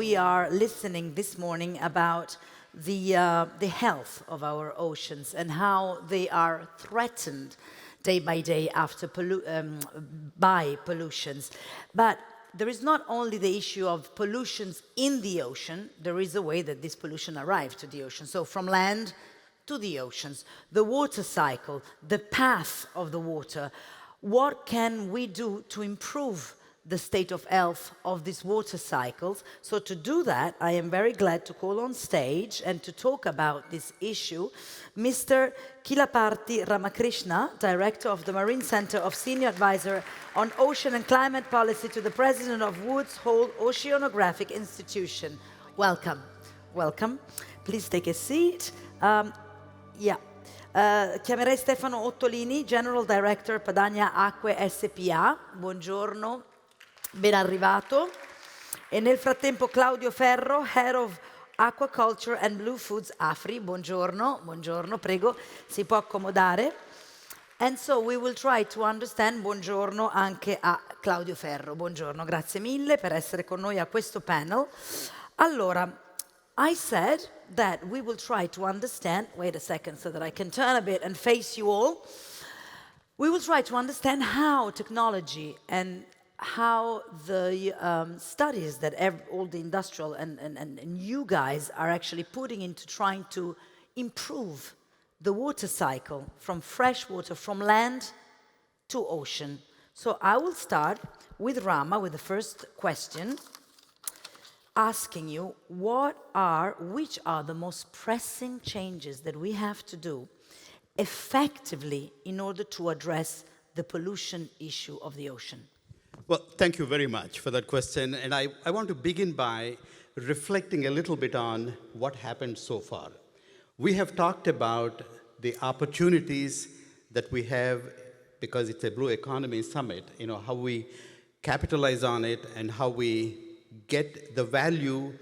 we are listening this morning about the health of our oceans and how they are threatened day by day by pollutions. But there is not only the issue of pollutions in the ocean, there is a way that this pollution arrives to the ocean. So from land to the oceans, the water cycle, the path of the water. What can we do to improve the state of health of these water cycles? So to do that, I am very glad to call on stage and to talk about this issue, Mr. Kilaparti Ramakrishna, Director of the Marine Center of Senior Advisor on Ocean and Climate Policy to the President of Woods Hole Oceanographic Institution. Welcome. Welcome. Please take a seat. Chiamerei Stefano Ottolini, General Director Padania Acque S.p.A. Buongiorno, ben arrivato. E nel frattempo Claudio Ferro, Head of Acquaculture and Blue Foods AFRY. Buongiorno, buongiorno, prego, si può accomodare. And so we will try to understand, buongiorno anche a Claudio Ferro. Buongiorno, grazie mille per essere con noi a questo panel. Allora, I said that we will try to understand, wait a second so that I can turn a bit and face you all. We will try to understand how technology and how the studies that all the industrial and you guys are actually putting into trying to improve the water cycle from fresh water, from land to ocean. So I will start with Rama with the first question, asking you which are the most pressing changes that we have to do effectively in order to address the pollution issue of the ocean? Well, thank you very much for that question. And I want to begin by reflecting a little bit on what happened so far. We have talked about the opportunities that we have because it's a Blue Economy Summit, how we capitalize on it and how we get the value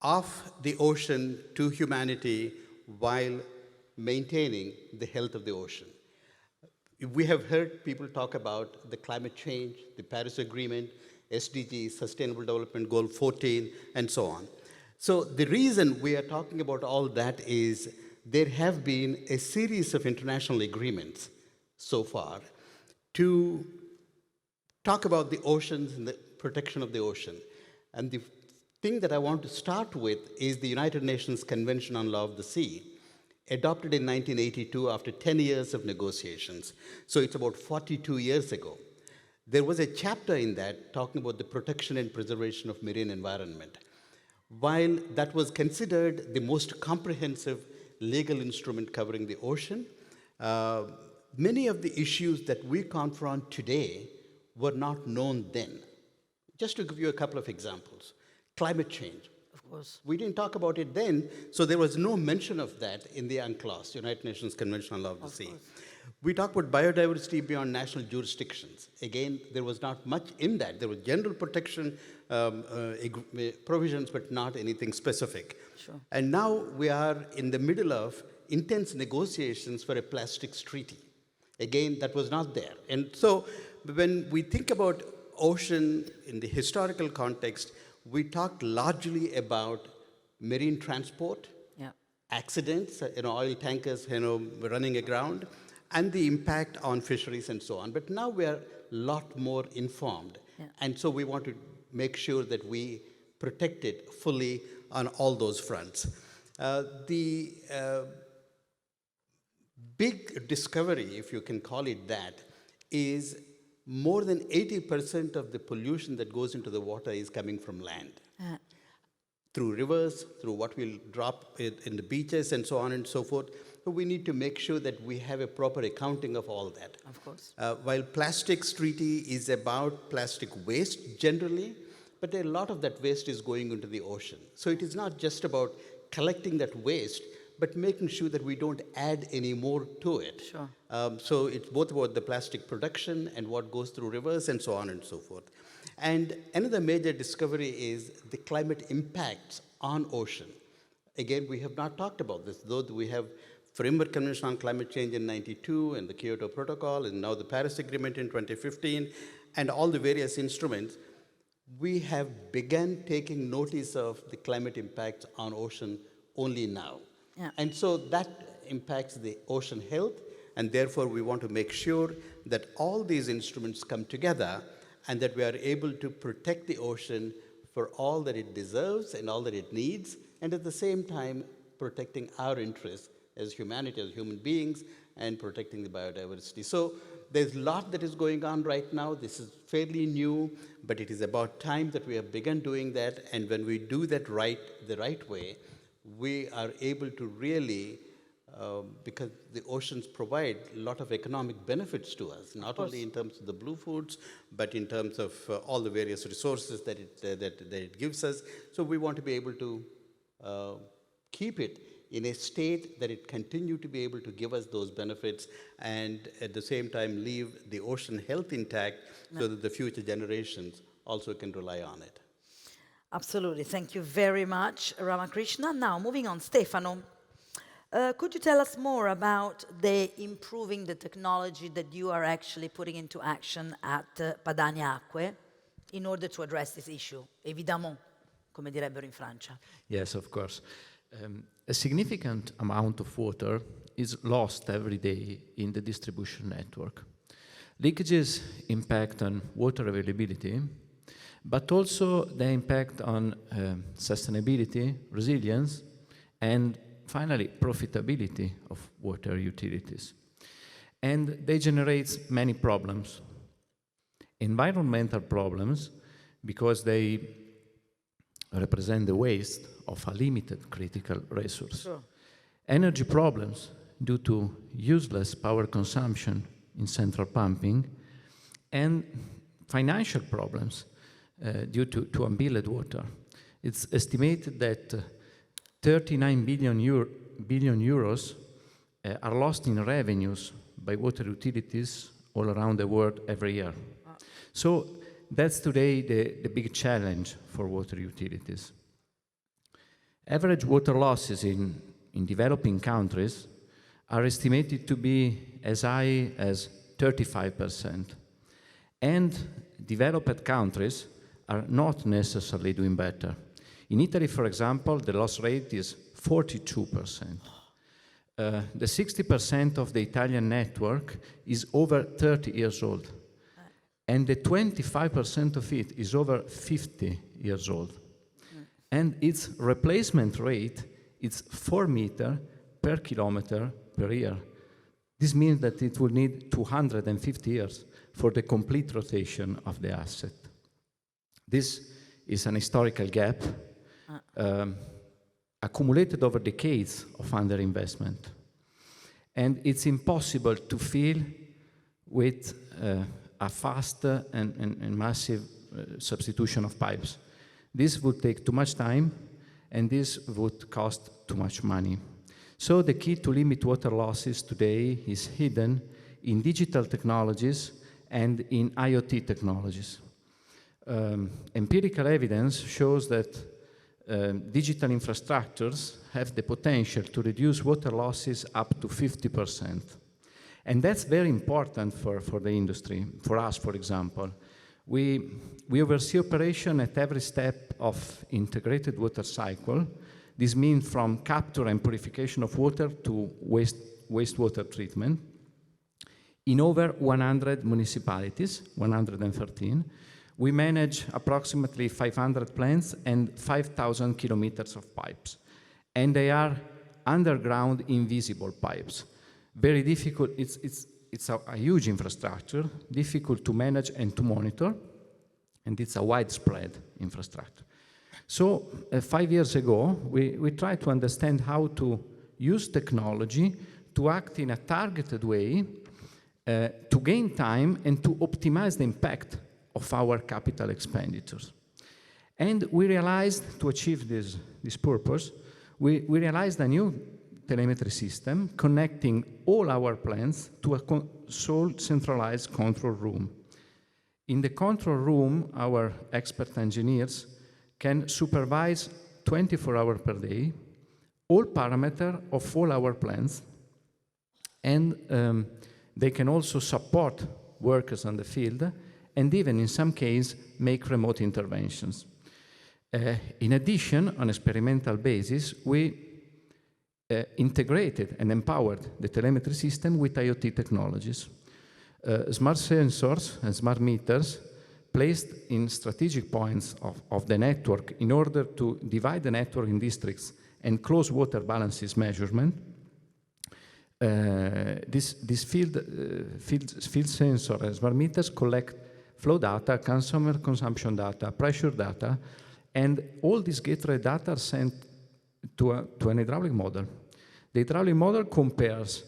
of the ocean to humanity while maintaining the health of the ocean. We have heard people talk about the climate change, the Paris Agreement, SDGs, Sustainable Development Goal 14, and so on. So the reason we are talking about all that is there have been a series of international agreements so far to talk about the oceans and the protection of the ocean. And the thing that I want to start with is the United Nations Convention on Law of the Sea, adopted in 1982 after 10 years of negotiations. So it's about 42 years ago. There was a chapter in that talking about the protection and preservation of marine environment. While that was considered the most comprehensive legal instrument covering the ocean, many of the issues that we confront today were not known then. Just to give you a couple of examples, climate change. Of course. We didn't talk about it then, so there was no mention of that in the UNCLOS, United Nations Convention on Law of the Sea. We talked about biodiversity beyond national jurisdictions. Again, there was not much in that. There was general protection provisions, but not anything specific. Sure. And now we are in the middle of intense negotiations for a plastics treaty. Again, that was not there. And so when we think about ocean in the historical context, we talked largely about marine transport, accidents, oil tankers, running aground, and the impact on fisheries and so on. But now we are a lot more informed. And so we want to make sure that we protect it fully on all those fronts. The big discovery, if you can call it that, is more than 80% of the pollution that goes into the water is coming from land. Through rivers, through what we'll drop in the beaches and so on and so forth. So we need to make sure that we have a proper accounting of all that. Of course. While plastics treaty is about plastic waste generally, but a lot of that waste is going into the ocean. So it is not just about collecting that waste, but making sure that we don't add any more to it. Sure. So it's both about the plastic production and what goes through rivers and so on and so forth. And another major discovery is the climate impacts on ocean. Again, we have not talked about this, though we have Framework Convention on Climate Change in '92 and the Kyoto Protocol and now the Paris Agreement in 2015 and all the various instruments. we have begun taking notice of the climate impacts on ocean only now. Yeah. And so that impacts the ocean health, and therefore we want to make sure that all these instruments come together and that we are able to protect the ocean for all that it deserves and all that it needs, and at the same time protecting our interests as humanity, as human beings, and protecting the biodiversity. So there's a lot that is going on right now. This is fairly new, but it is about time that we have begun doing that, and when we do that the right way, we are able to really, because the oceans provide a lot of economic benefits to us, not only in terms of the blue foods, but in terms of all the various resources that it gives us. So we want to be able to keep it in a state that it continue to be able to give us those benefits, and at the same time leave the ocean health intact so that the future generations also can rely on it. Absolutely. Thank you very much, Ramakrishna. Now, moving on, Stefano. Could you tell us more about improving the technology that you are actually putting into action at Padania Acque in order to address this issue? Évidemment, come direbbero in Francia. Yes, of course. A significant amount of water is lost every day in the distribution network. Leakages impact on water availability, but also they impact on sustainability, resilience, and finally, profitability of water utilities. And they generate many problems. Environmental problems, because they represent the waste of a limited critical resource. Sure. Energy problems due to useless power consumption in central pumping, and financial problems due to unbilled water. It's estimated that 39 billion euros are lost in revenues by water utilities all around the world every year. So that's today the big challenge for water utilities. Average water losses in developing countries are estimated to be as high as 35%. And developed countries are not necessarily doing better. In Italy, for example, the loss rate is 42%. The 60% of the Italian network is over 30 years old. And the 25% of it is over 50 years old. And its replacement rate is 4 meters per kilometer per year. This means that it will need 250 years for the complete rotation of the asset. This is an historical gap accumulated over decades of underinvestment. And it's impossible to fill with a fast and massive substitution of pipes. This would take too much time, and this would cost too much money. So the key to limit water losses today is hidden in digital technologies and in IoT technologies. Empirical evidence shows that digital infrastructures have the potential to reduce water losses up to 50%. And that's very important for the industry. For us, for example, we oversee operation at every step of integrated water cycle. This means from capture and purification of water to wastewater treatment in over 100 municipalities, 113. We manage approximately 500 plants and 5,000 kilometers of pipes. And they are underground invisible pipes. Very difficult, it's a huge infrastructure, difficult to manage and to monitor, and it's a widespread infrastructure. So 5 years ago, we tried to understand how to use technology to act in a targeted way to gain time and to optimize the impact of our capital expenditures. And we realized, to achieve this purpose, we realized a new telemetry system connecting all our plants to a sole centralized control room. In the control room, our expert engineers can supervise 24 hours per day all parameters of all our plants, and they can also support workers on the field and even in some cases make remote interventions. In addition, on experimental basis, we integrated and empowered the telemetry system with IoT technologies. Smart sensors and smart meters placed in strategic points of the network in order to divide the network in districts and close water balances measurement. This field sensor and smart meters collect flow data, consumer consumption data, pressure data, and all these gateway data are sent to an hydraulic model. The hydraulic model compares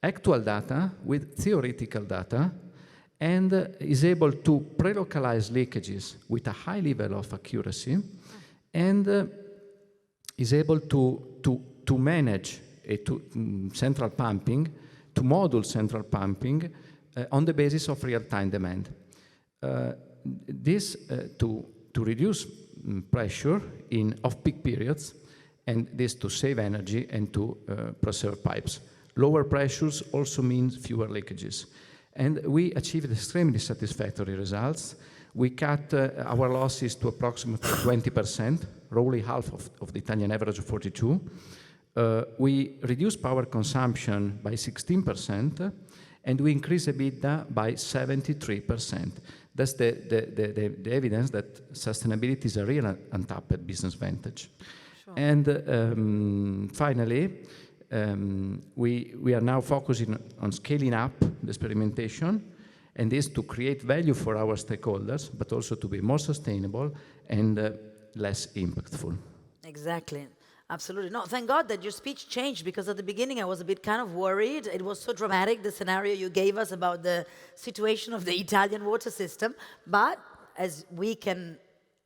actual data with theoretical data and is able to pre-localize leakages with a high level of accuracy and is able to manage central pumping, to model central pumping on the basis of real-time demand. This to reduce pressure in off-peak periods, and this to save energy and to preserve pipes. Lower pressures also means fewer leakages. And we achieved extremely satisfactory results. We cut our losses to approximately 20%, roughly half of the Italian average of 42%. We reduced power consumption by 16%, and we increased EBITDA by 73%. That's the evidence that sustainability is a real untapped business advantage. Sure. And finally, we are now focusing on scaling up the experimentation, and this to create value for our stakeholders, but also to be more sustainable and less impactful. Exactly. Absolutely. No, thank God that your speech changed, because at the beginning I was a bit kind of worried. It was so dramatic, the scenario you gave us about the situation of the Italian water system. But as we can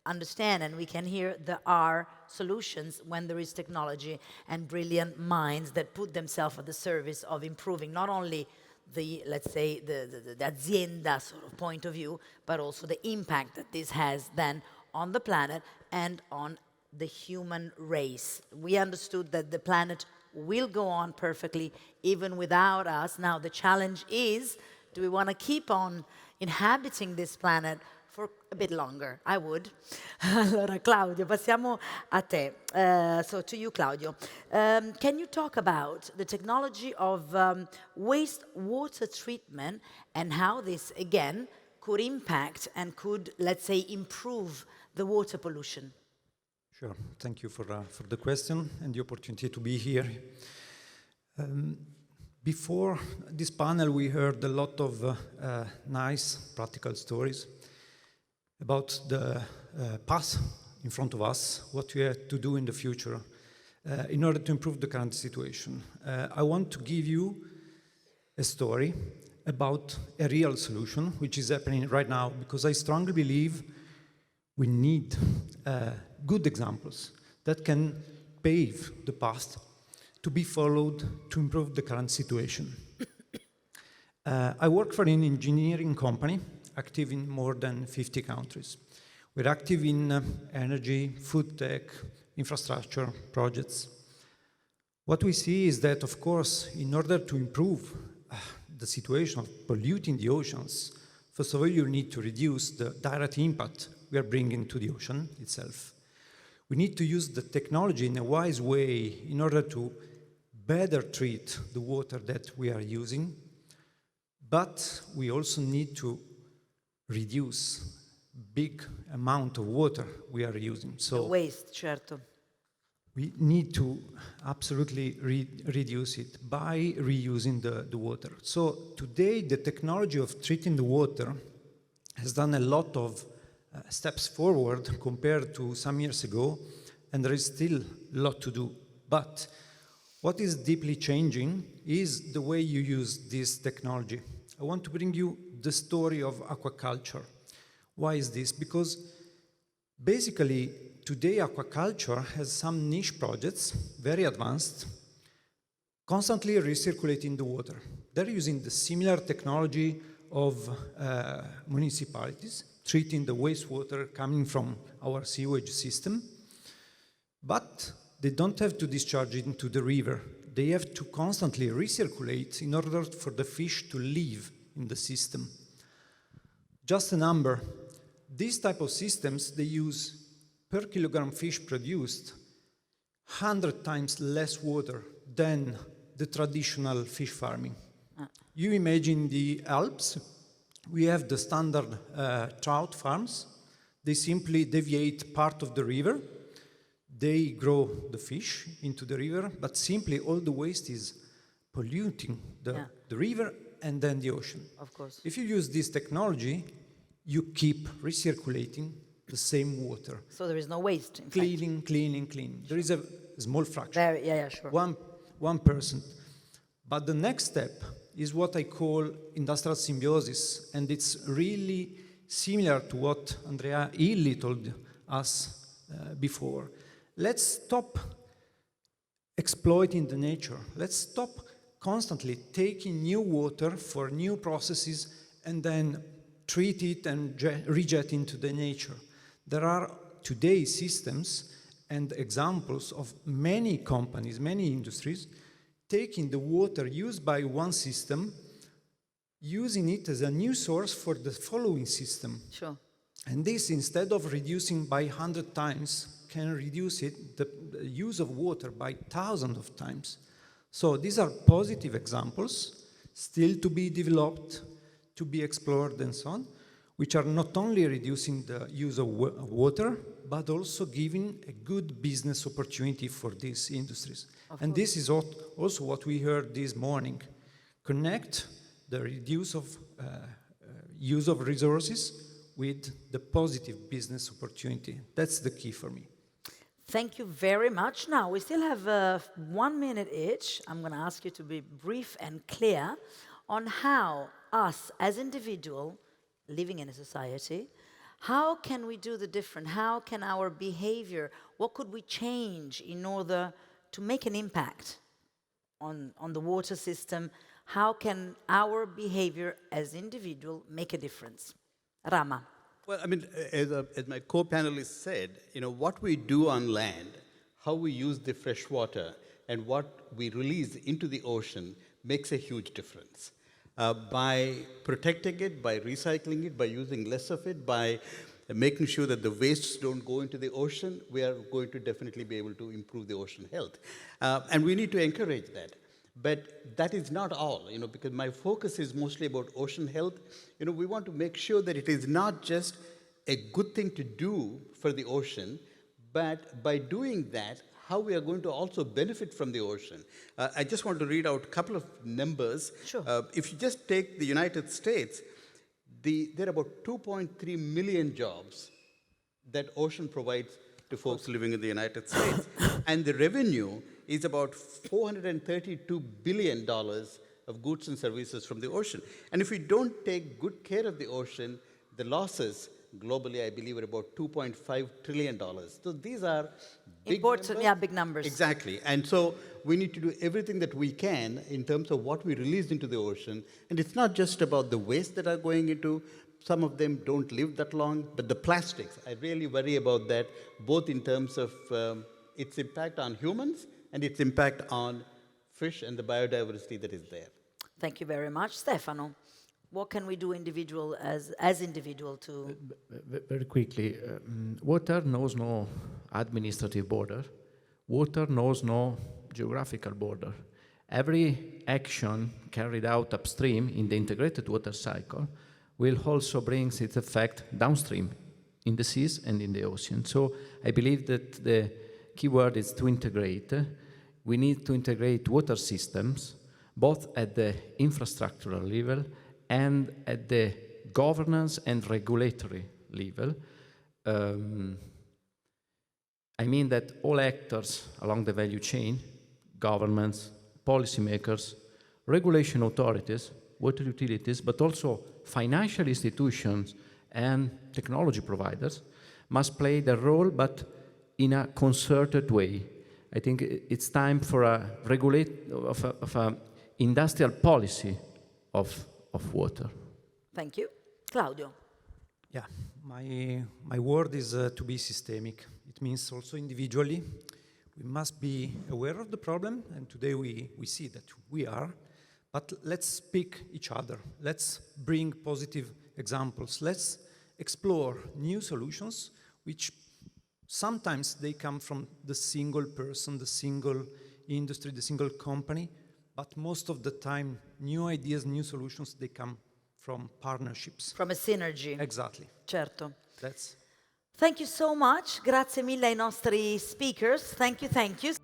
understand and we can hear, there are solutions when there is technology and brilliant minds that put themselves at the service of improving not only the, let's say, the azienda sort of point of view, but also the impact that this has then on the planet and on the human race. We understood that the planet will go on perfectly even without us. Now the challenge is, do we want to keep on inhabiting this planet for a bit longer? I would. Allora Claudio, passiamo a te. So to you, Claudio. Can you talk about the technology of wastewater treatment and how this, again, could impact and could, let's say, improve the water pollution? Sure. Thank you for the question and the opportunity to be here. Before this panel, we heard a lot of nice practical stories about the path in front of us, what we have to do in the future in order to improve the current situation. I want to give you a story about a real solution, which is happening right now, because I strongly believe we need good examples that can pave the path to be followed to improve the current situation. I work for an engineering company active in more than 50 countries. We're active in energy, food tech, infrastructure projects. What we see is that, of course, in order to improve the situation of polluting the oceans, first of all, you need to reduce the direct impact we are bringing to the ocean itself. We need to use the technology in a wise way in order to better treat the water that we are using, but we also need to reduce big amount of water we are using. So the waste, certo. We need to absolutely reduce it by reusing the water. So today, the technology of treating the water has done a lot of steps forward compared to some years ago, and there is still a lot to do. But what is deeply changing is the way you use this technology. I want to bring you the story of aquaculture. Why is this? Because basically, today aquaculture has some niche projects, very advanced, constantly recirculating the water. They're using the similar technology of municipalities, treating the wastewater coming from our sewage system, but they don't have to discharge it into the river. They have to constantly recirculate in order for the fish to live in the system. Just a number. These type of systems, they use per kilogram fish produced 100 times less water than the traditional fish farming. You imagine the Alps, we have the standard trout farms. They simply deviate part of the river. They grow the fish into the river, but simply all the waste is polluting the river and then the ocean. Of course. If you use this technology, you keep recirculating the same water. So there is no waste, in Cleaning. There is a small fraction. Sure. 1%. But the next step is what I call industrial symbiosis, and it's really similar to what Andrea Illy told us before. Let's stop exploiting the nature. Let's stop constantly taking new water for new processes and then treat it and reject into the nature. There are today systems and examples of many companies, many industries, taking the water used by one system, using it as a new source for the following system. Sure. And this, instead of reducing by 100 times, can reduce the use of water by thousands of times. So these are positive examples, still to be developed, to be explored and so on, which are not only reducing the use of water, but also giving a good business opportunity for these industries. And this is also what we heard this morning. Connect the reduce of use of resources with the positive business opportunity. That's the key for me. Thank you very much. Now, we still have 1 minute each. I'm going to ask you to be brief and clear on how us as individuals living in a society, how can we do the different? How can our behavior, what could we change in order to make an impact on the water system? How can our behavior as individual make a difference? Rama. Well, I mean, as my co-panelists said, what we do on land, how we use the fresh water, and what we release into the ocean makes a huge difference. By protecting it, by recycling it, by using less of it, by making sure that the wastes don't go into the ocean, we are going to definitely be able to improve the ocean health. And we need to encourage that. But that is not all, because my focus is mostly about ocean health. We want to make sure that it is not just a good thing to do for the ocean, but by doing that, how we are going to also benefit from the ocean. I just want to read out a couple of numbers. Sure. If you just take the United States, there are about 2.3 million jobs that ocean provides to folks living in the United States. And the revenue is about $432 billion of goods and services from the ocean. And if we don't take good care of the ocean, the losses globally, I believe, are about $2.5 trillion. So these are big important, numbers. yeah, big numbers. Exactly. And so we need to do everything that we can in terms of what we release into the ocean. And it's not just about the waste that are going into. Some of them don't live that long, but the plastics, I really worry about that, both in terms of its impact on humans and its impact on fish and the biodiversity that is there. Thank you very much. Stefano, what can we do as individual to... Very quickly, water knows no administrative border. Water knows no geographical border. Every action carried out upstream in the integrated water cycle will also bring its effect downstream in the seas and in the ocean. So I believe that the key word is to integrate. We need to integrate water systems, both at the infrastructural level and at the governance and regulatory level. I mean that all actors along the value chain, governments, policymakers, regulation authorities, water utilities, but also financial institutions and technology providers must play their role, but in a concerted way. I think it's time for a industrial policy of water. Thank you. Claudio. Yeah, my word is to be systemic. It means also individually. We must be aware of the problem, and today we see that we are. But let's speak each other. Let's bring positive examples. Let's explore new solutions, which sometimes they come from the single person, the single industry, the single company, but most of the time, new ideas, new solutions, they come from partnerships. From a synergy. Exactly. Certo. That's Thank you so much. Grazie mille ai nostri speakers. Thank you, thank you.